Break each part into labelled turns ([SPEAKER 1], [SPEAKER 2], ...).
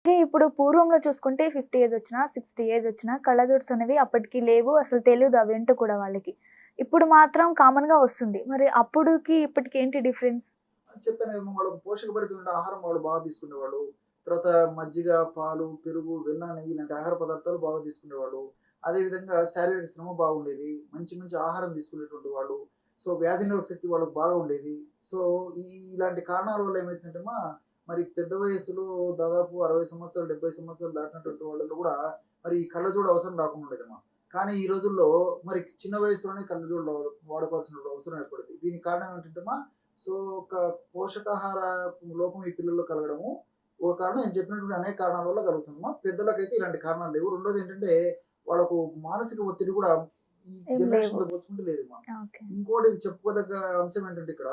[SPEAKER 1] అయితే ఇప్పుడు పూర్వంలో చూసుకుంటే 50 ఏజ్ వచ్చినా, 60 ఏజ్ వచ్చినా కళ్ళజోడ్స్ అనేవి అప్పటికి లేవు. అసలు తెలీదు అవేంటో కూడా వాళ్ళకి. ఇప్పుడు మాత్రం కామన్‌గా వస్తుంది. మరి అప్పుడుకి ఇప్పటికి ఏంటి డిఫరెన్స్?
[SPEAKER 2] చెప్పాను కదమ్మా! వాళ్ళకి పోషకభరితమైన ఆహారం వాళ్ళు బాగా తీసుకునేవాళ్ళు. తర్వాత మజ్జిగ, పాలు, పెరుగు, వెన్న, నెయ్యి ఇలాంటి ఆహార పదార్థాలు బాగా తీసుకునేవాళ్ళు. అదే విధంగా శారీరక శ్రమ బాగుండేది. మంచి మంచి ఆహారం తీసుకునేటువంటి వాళ్ళు. సో, వ్యాధి నిరోధక శక్తి వాళ్ళకి బాగా ఉండేది. సో, ఇలాంటి కారణాల వల్ల ఏమైతుందంటేమ్మా, మరి పెద్ద వయస్సులో దాదాపు 60 సంవత్సరాలు, 70 సంవత్సరాలు దాటినటువంటి వాళ్ళలో కూడా మరి ఈ కళ్ళజోడు అవసరం రాకుండా ఉండేదమ్మా. కానీ ఈ రోజుల్లో మరి చిన్న వయసులోనే కళ్ళజోడులు వాడుకోవాల్సిన అవసరం ఏర్పడింది. దీనికి కారణం ఏంటంటేమ్మా, సో, ఒక పోషకాహార లోపం ఈ పిల్లల్లో కలగడము ఒక కారణం. నేను చెప్పినటువంటి అనేక కారణాల వల్ల కలుగుతుందమ్మా. పెద్దలకైతే ఇలాంటి కారణాలు లేవు. రెండోదేంటంటే, వాళ్ళకు మానసిక ఒత్తిడి కూడా ఈ
[SPEAKER 1] ఏం లేవు.
[SPEAKER 2] జనరేషన్‌తో పోల్చుకుంటే లేదమ్మా.
[SPEAKER 1] ఓకే.
[SPEAKER 2] ఇంకోటి చెప్పుకోదగ్గ అంశం ఏంటంటే ఇక్కడ,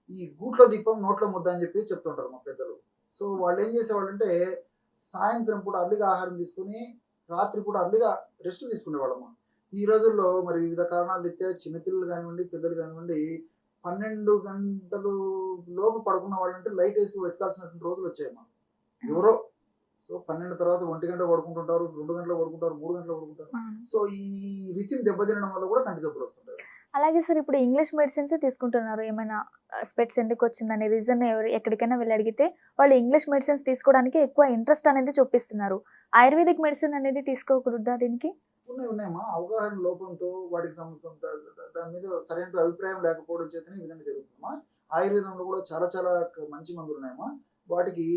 [SPEAKER 2] ఈ గూట్లో దీపం నోట్లో ముద్ద అని చెప్పి చెప్తుంటారు మా పెద్దలు. సో, వాళ్ళేం చేసేవాళ్ళంటే, సాయంత్రం పూట అర్లీగా ఆహారం తీసుకొని, రాత్రి పూట అర్లీగా రెస్ట్ తీసుకునేవాళ్ళమ్మా. ఈ రోజుల్లో మరి వివిధ కారణాల రీత్యా చిన్న పిల్లలు గానివ్వండి, పెద్దలు గానివ్వండి 12 గంటలు లోపు పడుకున్న వాళ్ళంటే లైటేసి వెతకాల్సినటువంటి రోజులొచ్చాయమ్మా. ఎవరో సో, 12 తర్వాత 1 గంట పడుకుంటుంటారు, 2 గంటలకు పడుకుంటారు, 3 గంటలకు పడుకుంటారు.
[SPEAKER 1] అవును.
[SPEAKER 2] సో, ఈ రిథమ్ దెబ్బతినడం వల్ల కూడా కంటి జబ్బులొస్తుంటాయి.
[SPEAKER 1] అలాగే సార్ ఇప్పుడు ఇంగ్లీష్ మెడిసిన్సే తీసుకుంటున్నారు. ఏమైనా స్పెట్స్ ఎందుకొచ్చిందనే రీజన్ ఎక్కడికైనా వెళ్లి అడిగితే వాళ్ళు ఇంగ్లీష్ మెడిసిన్స్ తీసుకోవడానికి ఎక్కువ ఇంట్రెస్ట్ అనేది చూపిస్తున్నారు. ఆయుర్వేదిక్ మెడిసిన్ అనేది తీసుకోకూడదా దీనికి?
[SPEAKER 2] ఉన్నాయమ్మా. అవగాహన లోపంతో వాటికి దాని మీద సరైన అభిప్రాయం లేకపోవడం చేతనే ఈ విధంగా జరుగుతుందమ్మా. ఆయుర్వేదంలో కూడా చాలా చాలా మంచి మందులున్నాయమ్మా. వాటికి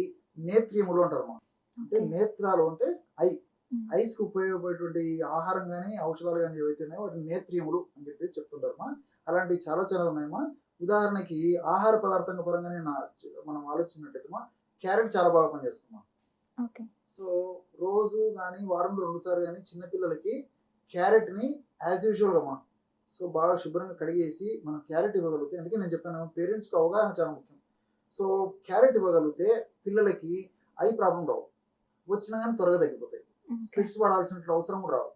[SPEAKER 2] నేత్రియములు అంటారమ్మా. అంటే
[SPEAKER 1] ఓకే.
[SPEAKER 2] నేత్రాలు అంటే ఐ.
[SPEAKER 1] హ్మ్.
[SPEAKER 2] ఐస్‌కి ఉపయోగపడేటువంటి ఆహారం గాని, ఔషధాలు గాని ఏవైతే ఉన్నాయో వాటిని నేత్రియములు అని చెప్పి చెప్తుంటారమ్మా. అలాంటివి చాలా చాలా ఉన్నాయమ్మా. ఉదాహరణకి ఆహార పదార్థంగా పరంగానే మనం ఆలోచించినట్టయితేమా, క్యారెట్ చాలా బాగా పనిచేస్తుందమ్మా.
[SPEAKER 1] ఓకే.
[SPEAKER 2] సో, రోజు గాని, వారంలో 2 సార్లు గాని చిన్న పిల్లలకి క్యారెట్‌ని యాస్ యూజువల్‌గా సో, బాగా శుభ్రంగా కడిగేసి మనం క్యారెట్ ఇవ్వగలిగితే, అందుకే నేను చెప్పాను పేరెంట్స్‌కి అవగాహన చాలా ముఖ్యం. సో, క్యారెట్ ఇవ్వగలిగితే పిల్లలకి ఐ ప్రాబ్లమ్ రావు. వచ్చినా గాని త్వరగా తగ్గిపోతాయి.
[SPEAKER 1] ఓకే.
[SPEAKER 2] స్పెక్ట్స్ వాడాల్సిన అవసరం కూడా రాదు.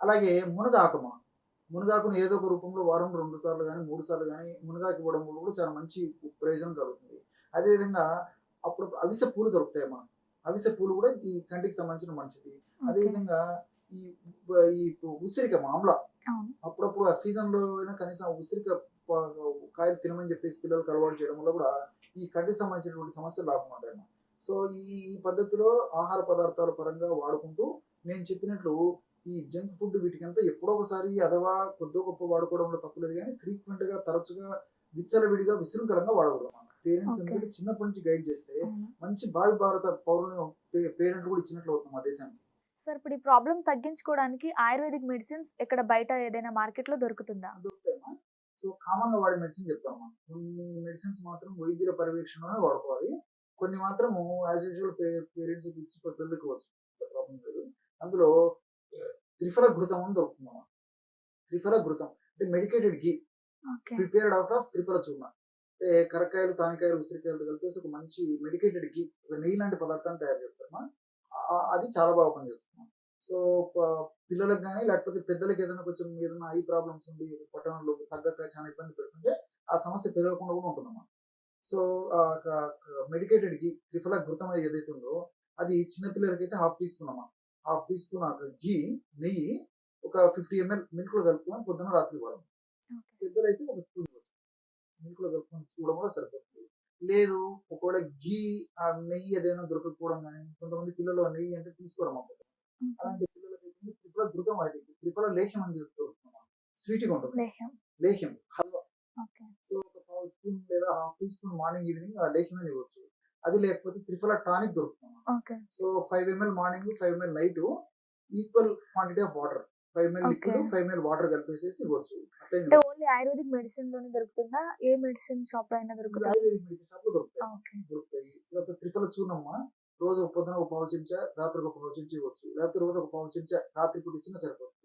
[SPEAKER 2] అలాగే మునగాకమ్మా. మునగాకును ఏదో ఒక రూపంలో వారంలో 2 సార్లు గాని, 3 సార్లు గాని మునగాకు ఇవ్వడం వల్ల కూడా చాలా మంచి ప్రయోజనం కలుగుతుంది. అదే విధంగా అప్పుడప్పుడు అవిసె పూలు దొరుకుతాయమ్మా. అవిసె పూలు కూడా ఈ కంటికి సంబంధించిన మంచిది. అదే
[SPEAKER 1] ఓకే.
[SPEAKER 2] విధంగా ఈ ఈ ఉసిరిక ఆమ్ల
[SPEAKER 1] అవును.
[SPEAKER 2] అప్పుడప్పుడు ఆ సీజన్‌లో అయినా కనీసం ఆ ఉసిరిక ప కాయలు తినమని చెప్పేసి పిల్లలకి అలవాటు చేయడం వల్ల కూడా ఈ కంటికి సంబంధించినటువంటి సమస్యలు రాకుండా ఉంటాయమ్మా. సో, ఈ ఈ పద్ధతిలో ఆహార పదార్థాల పరంగా వాడుకుంటూ నేను చెప్పినట్లు ఈ జంక్ ఫుడ్ వీటికంతా ఎప్పుడో ఒకసారి అథవా కొద్దో గొప్పో వాడుకోవడంలో తప్పులేదు గానీ, ఫ్రీక్వెంట్‌గా తరచుగా విచ్చలవిడిగా విశృంఖలంగా వాడకూడదన్నమాట. Parents
[SPEAKER 1] okay.
[SPEAKER 2] ఎందుకంటే చిన్నప్పటి నుంచి గైడ్ చేస్తే
[SPEAKER 1] అవును.
[SPEAKER 2] మంచి భావి భారత పౌరులను పేరెంట్లు కూడా ఇచ్చినట్లు అవుతుంది మా దేశానికి.
[SPEAKER 1] సార్ ఇప్పుడు ఈ ప్రాబ్లమ్ తగ్గించుకోవడానికి ఆయుర్వేదిక్ మెడిసిన్స్ ఎక్కడ బయట ఏదైనా మార్కెట్‌లో దొరుకుతుందా?
[SPEAKER 2] దొరుకుతాయమ్మా. సో, కామన్‌గా వాడే మెడిసిన్ చెప్తామమ్మా. కొన్ని మెడిసిన్స్ మాత్రం వైద్యుల పర్యవేక్షణలోనే వాడుకోవాలి. కొన్ని మాత్రము యాస్ యూజువల్ పేరెంట్స్‌కి ఇచ్చి పిల్లలకివ్వచ్చు. ప్రాబ్లమ్ లేదు. అందులో త్రిఫల ఘృతం అని దొరుకుతుందమ్మా. త్రిఫల ఘృతం అంటే medicated ghee
[SPEAKER 1] okay.
[SPEAKER 2] Prepared out of triphala churna. అంటే కరక్కాయలు, తానికాయలు, ఉసిరికాయలతో కలిపేసి ఒక మంచి మెడికేటెడ్ ఘీ, ఒక నెయ్యి లాంటి పదార్థాన్ని తయారు చేస్తారమ్మా. అది చాలా బాగా పనిచేస్తుందమ్మా. సో, ప పిల్లలకి గాని లేకపోతే పెద్దలకి ఏదైనా కొంచెం ఏదైనా ఐ ప్రాబ్లమ్స్ ఉండి పట్టణంలో తగ్గక చాలా ఇబ్బంది పెడుతుంటే ఆ సమస్య పెరగకుండా కూడా ఉంటుందమ్మా. సో, ఆహ్, క క మెడికేటెడ్ ఘీ త్రిఫల ఘృతం ఏదైతే ఉందో అది చిన్న పిల్లలకైతే హాఫ్ టీ స్పూన్ అమ్మా. హాఫ్ టీ స్పూన్ ఘీ, నెయ్యి ఒక 50 ఎంఎల్ మిల్క్‌లో కలుపుకొని పొద్దున, రాత్రి వాడాలి.
[SPEAKER 1] ఓకే.
[SPEAKER 2] పెద్దలైతే ఒక స్పూన్ మిల్క్‌లో కలుపుకొని చూడడం వల్ల సరిపోతుంది. లేదు ఒకవేళ ఘీ, నెయ్యి ఏదైనా దొరకకపోవడం గాని, కొంతమంది పిల్లలు ఆ నెయ్యి అంటే తీసుకోరమ్మా.
[SPEAKER 1] ఓకే.
[SPEAKER 2] అలాంటి పిల్లలకైతే త్రిఫల ఘృతం వాడేది. త్రిఫల లేహ్యం అని దొరుకుతుందమ్మా. స్వీట్‌గా ఉంటుంది.
[SPEAKER 1] లేహ్యం.
[SPEAKER 2] లేహ్యం, హల్వా.
[SPEAKER 1] ఓకే.
[SPEAKER 2] సో, ఒక పావు స్పూన్ లేదా half tea spoon morning, evening ఆ లేహ్యం ఇవ్వచ్చు. అది లేకపోతే త్రిఫల టానిక్ దొరుకుతుందమ్మా.
[SPEAKER 1] Okay.
[SPEAKER 2] So, 5 ML morning, 5 ML night equal quantity of water. 5 ML
[SPEAKER 1] okay.
[SPEAKER 2] Liquid, 5 ML water కలిపేసేసి ఇవ్వచ్చు. అట్లైనా
[SPEAKER 1] అంటే
[SPEAKER 2] ఇవ్వచ్చు.
[SPEAKER 1] ఓన్లీ ఆయుర్వేదిక్ మెడిసిన్‌లోనే దొరుకుతుందా? ఏ మెడిసిన్ షాప్‌లో అయినా
[SPEAKER 2] ఈ
[SPEAKER 1] దొరుకుతదా?
[SPEAKER 2] ఆయుర్వేదిక్ మెడికల్ షాప్‌లో దొరుకుతాయి.
[SPEAKER 1] ఓకే.
[SPEAKER 2] దొరుకుతాయి. లేకపోతే త్రిఫల చూర్ణమ్మా. రోజు పొద్దున ఒక పావు చెంచా, రాత్రి ఒక పావు చెంచా ఇవ్వచ్చు. లేకపోతే రోజు ఒక పావు చెంచా రాత్రి పూట ఇచ్చినా సరిపోతుంది.